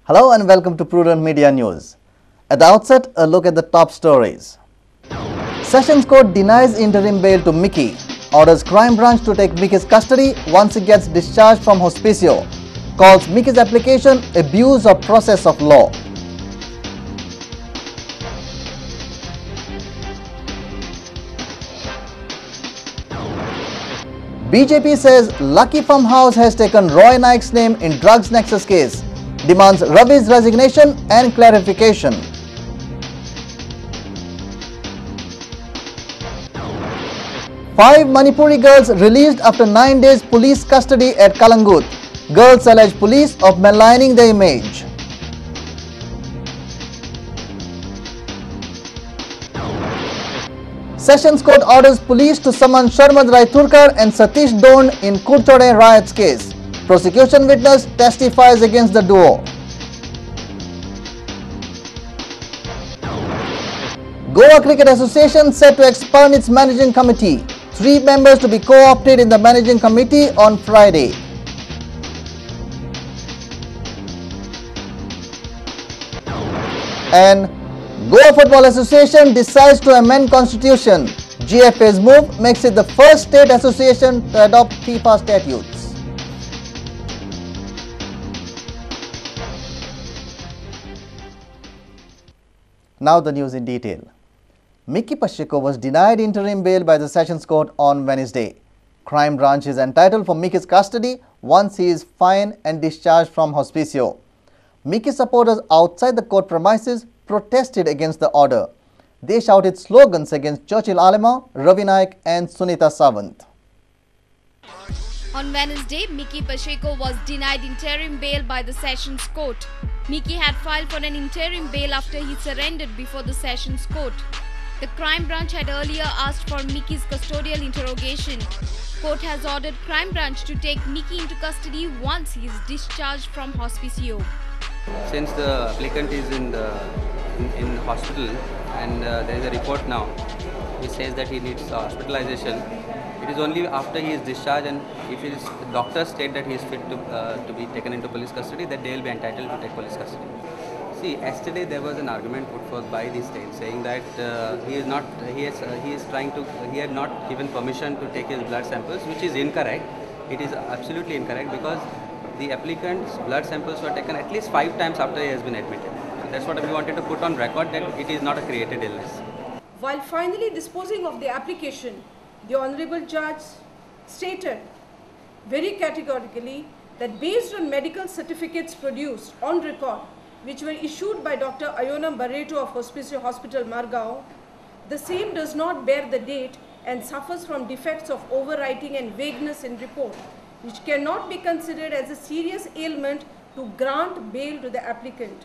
Hello and welcome to Prudent Media News. At the outset, a look at the top stories. Sessions Court denies interim bail to Mickey. Orders Crime Branch to take Mickey's custody once he gets discharged from hospicio. Calls Mickey's application abuse of process of law. BJP says Lucky Farmhouse has taken Roy Naik's name in drugs nexus case. Demands Ravi's resignation and clarification. Five Manipuri girls released after 9 days police custody at Kalangut. Girls allege police of maligning their image. Sessions Court orders police to summon Sharmad Rai Thurkar and Satish Don in Kurchode riots case. Prosecution witness testifies against the duo. Goa Cricket Association set to expand its managing committee. 3 members to be co-opted in the managing committee on Friday. And Goa Football Association decides to amend constitution. GFA's move makes it the first state association to adopt FIFA statutes. Now the news in detail. Mickey Pacheco was denied interim bail by the Sessions Court on Wednesday. Crime Branch is entitled for Mickey's custody once he is fined and discharged from hospicio. Mickey supporters outside the court premises protested against the order. They shouted slogans against Churchill Alema, Ravi Naik and Sunita Sawant. On Wednesday, Mickey Pacheco was denied interim bail by the Sessions Court. Mickey had filed for an interim bail after he surrendered before the Sessions Court. The Crime Branch had earlier asked for Mickey's custodial interrogation. Court has ordered Crime Branch to take Mickey into custody once he is discharged from hospicio. Since the applicant is in hospital and there is a report now which says that he needs hospitalization, it is only after he is discharged and if his doctors state that he is fit to be taken into police custody that they will be entitled to take police custody. See, yesterday there was an argument put forth by the state saying that he had not given permission to take his blood samples, which is incorrect. It is absolutely incorrect because the applicant's blood samples were taken at least 5 times after he has been admitted. So that's what we wanted to put on record, that it is not a created illness. While finally disposing of the application, the Honorable Judge stated very categorically that based on medical certificates produced on record, which were issued by Dr. Ayonam Barreto of Hospicio Hospital, Margao, the same does not bear the date and suffers from defects of overwriting and vagueness in report, which cannot be considered as a serious ailment to grant bail to the applicant.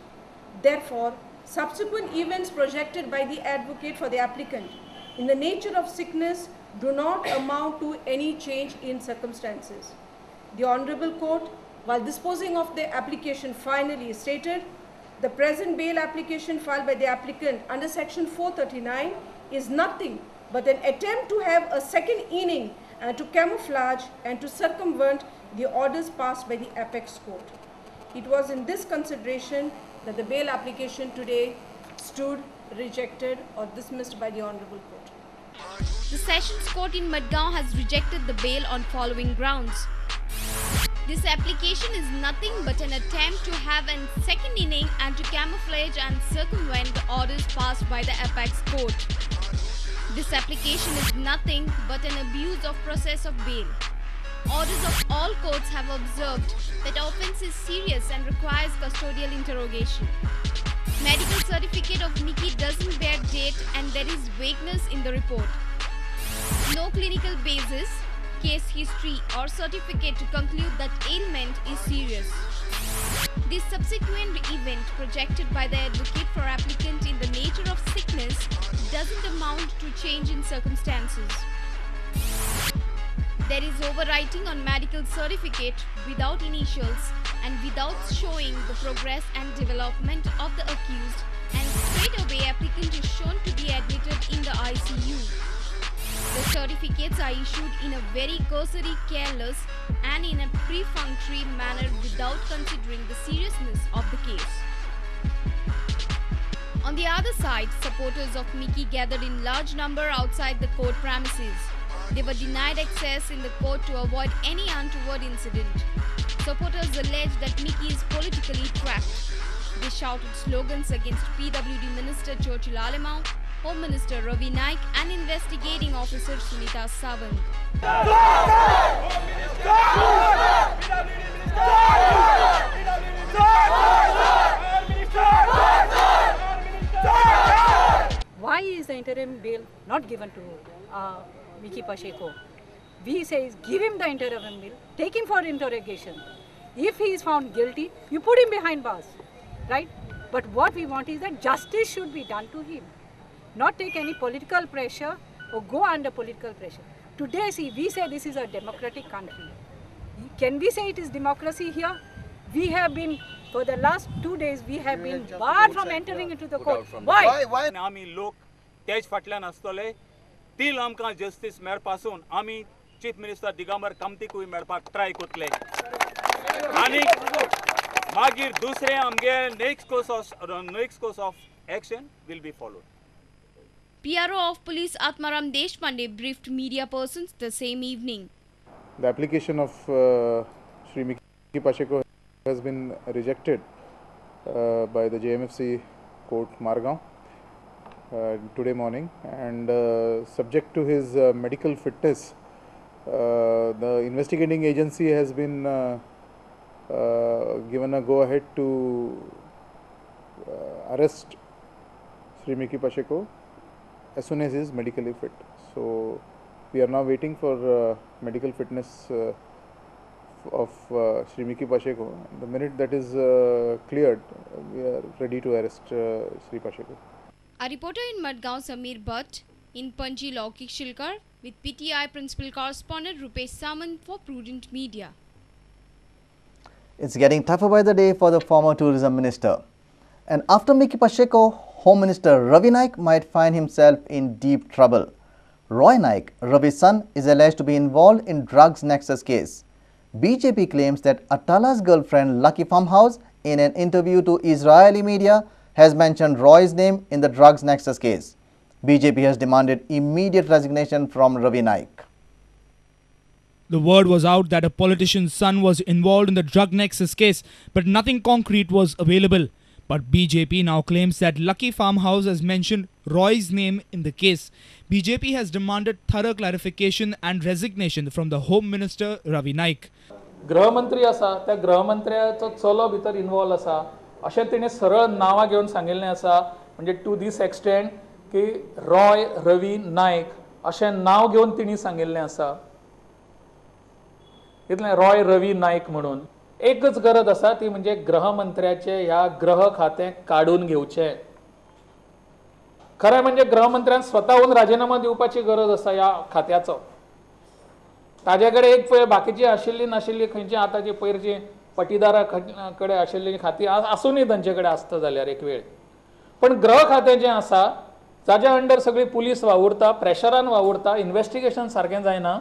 Therefore, subsequent events projected by the advocate for the applicant in the nature of sickness do not amount to any change in circumstances. The Honorable Court, while disposing of the application, finally stated, the present bail application filed by the applicant under Section 439 is nothing but an attempt to have a second inning and to camouflage and to circumvent the orders passed by the Apex Court. It was in this consideration that the bail application today stood rejected or dismissed by the Honorable Court. The Sessions Court in Madgaon has rejected the bail on following grounds. This application is nothing but an attempt to have a second inning and to camouflage and circumvent the orders passed by the Apex Court. This application is nothing but an abuse of process of bail. Orders of all courts have observed that offence is serious and requires custodial interrogation. Medical certificate of Mickey doesn't bear date and there is vagueness in the report. No clinical basis, case history or certificate to conclude that ailment is serious. This subsequent event projected by the advocate for applicant in the nature of sickness doesn't amount to change in circumstances. There is overwriting on medical certificate without initials and without showing the progress and development of the accused, and straight away applicant is shown to be admitted in the ICU. The certificates are issued in a very cursory, careless and in a perfunctory manner without considering the seriousness of the case. On the other side, supporters of Mickey gathered in large number outside the court premises. They were denied access in the court to avoid any untoward incident. Supporters alleged that Mickey is politically trapped. They shouted slogans against PWD Minister Churchill Alemau, Home Minister Ravi Naik and Investigating Officer Sunita Sawant. Why is the interim bail not given to Mickey Pacheco? We say give him the interim bail, take him for interrogation. If he is found guilty, you put him behind bars, right? But what we want is that justice should be done to him, not take any political pressure or go under political pressure. Today, see, we say this is a democratic country. Can we say it is democracy here? We have been, for the last 2 days, we have been barred from entering into the court. Why? आमी लोक तेज फाटल्यान आसतले till आमकां justice मेळपासून आमी chief minister Digambar कामतीकूय मेळपाक try करतले आनी मागीर दुसरे आमगे next course of action will be followed. PRO of Police Atmaram Deshpande briefed media persons the same evening. The application of Shri Mickey Pacheco has been rejected by the JMFC Court Margao today morning, and subject to his medical fitness, the investigating agency has been given a go-ahead to arrest Shri Mickey Pacheco as soon as he is medically fit. So we are now waiting for medical fitness of Shri Mickey Pacheco. The minute that is cleared, we are ready to arrest Shri Pacheco. A reporter in Madgaon, Samir Bhatt, in Panji, Laukik Shilkar, with PTI principal correspondent Rupesh Samant for Prudent Media. It's getting tougher by the day for the former tourism minister. And after Mickey Pacheco, Home Minister Ravi Naik might find himself in deep trouble. Roy Naik, Ravi's son, is alleged to be involved in drugs nexus case. BJP claims that Atala's girlfriend Lucky Farmhouse, in an interview to Israeli media, has mentioned Roy's name in the drugs nexus case. BJP has demanded immediate resignation from Ravi Naik. The word was out that a politician's son was involved in the drug nexus case, but nothing concrete was available. But BJP now claims that Lucky Farmhouse has mentioned Roy's name in the case. BJP has demanded thorough clarification and resignation from the Home Minister Ravi Naik. गृहमंत्री आसा त्या गृहमंत्र्याचो चलो भितर involve आसा अशें तिणें सरळ नांवां घेवन सांगिल्लें आसा, म्हणजे टू दीस एक्सटेंड की रॉय रवी नायक अशें नांव घेवन तिणी सांगिल्लें आसा. इतलें रॉय रवी नायक म्हणून एकच गरज आसा ती म्हणजे गृहमंत्र्याचे ह्या गृह खातें काडून घेवचें. खरें म्हणजे गृहमंत्र्यान स्वताहून राजीनामा दिवपाची गरज आसा ह्या खात्याचो. ताजे कडेन एक पळय बाकीची आशिल्ली नाशिल्ली खंयची आतांची पयरची पटीदारा कडेन आशिल्ली खाती आसूनय तांचे कडेन आसता जाल्यार एक वेळ, पण गृह खातें जें आसा जाच्या अंडर सगळी पुलीस वावुरता, प्रेशरान वावुरता, इन्व्हेस्टिगेशन सारकें जायना,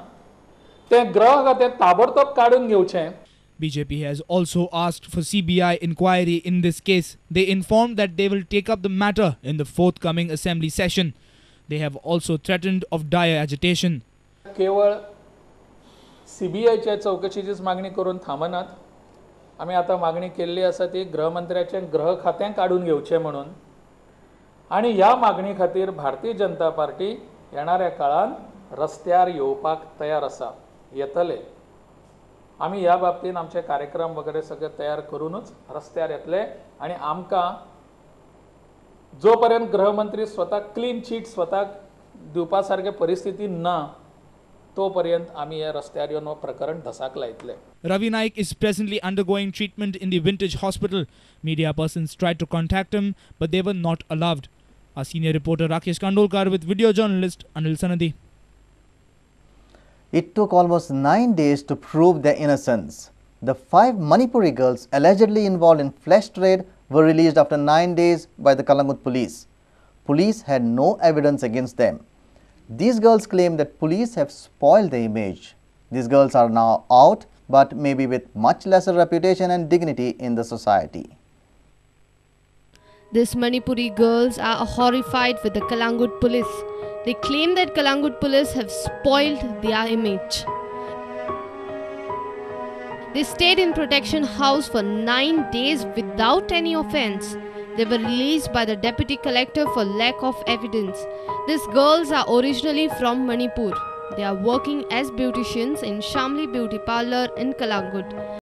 तें गृह खातें ताबडतोब काडून घेवचें. BJP has also asked for CBI inquiry in this case. They informed that they will take up the matter in the forthcoming assembly session. They have also threatened of dire agitation. केवळ CBIच्या चौकशीचीच मागणी करून थांबनात. आमी आतां मागणी केल्ली आसा ती गृहमंत्र्याचें गृह खातें काडून घेवचें म्हणून, आनी ह्या मागणी खातीर भारतीय जनता पार्टी येणाऱ्या काळान रस्त्यार येवपाक तयार आसा, येतले. आमी ह्या बाबतीन आमचे कार्यक्रम वगैरे सगळे तयार करूनच रस्त्यार येतले, आनी आमकां जो पर्यंत गृहमंत्री स्वता क्लीन चीट स्वताक दिवपा सारके परिस्थिती ना तो पर्यंत आमी हे रस्त्यार येवन प्रकरण धसाक लायतले. Ravi Naik is presently undergoing treatment in the Vintage Hospital. Media persons tried to contact him, but they were not allowed. Our senior reporter Rakesh Kandolkar with video journalist Anil Sanadi. It took almost 9 days to prove their innocence. The 5 Manipuri girls allegedly involved in flesh trade were released after 9 days by the Kalangut police. Police had no evidence against them. These girls claim that police have spoiled their image. These girls are now out, but maybe with much lesser reputation and dignity in the society. These Manipuri girls are horrified with the Kalangut police. They claim that Kalangut police have spoiled their image. They stayed in protection house for 9 days without any offence. They were released by the deputy collector for lack of evidence. These girls are originally from Manipur. They are working as beauticians in Shamli Beauty Parlor in Kalangut.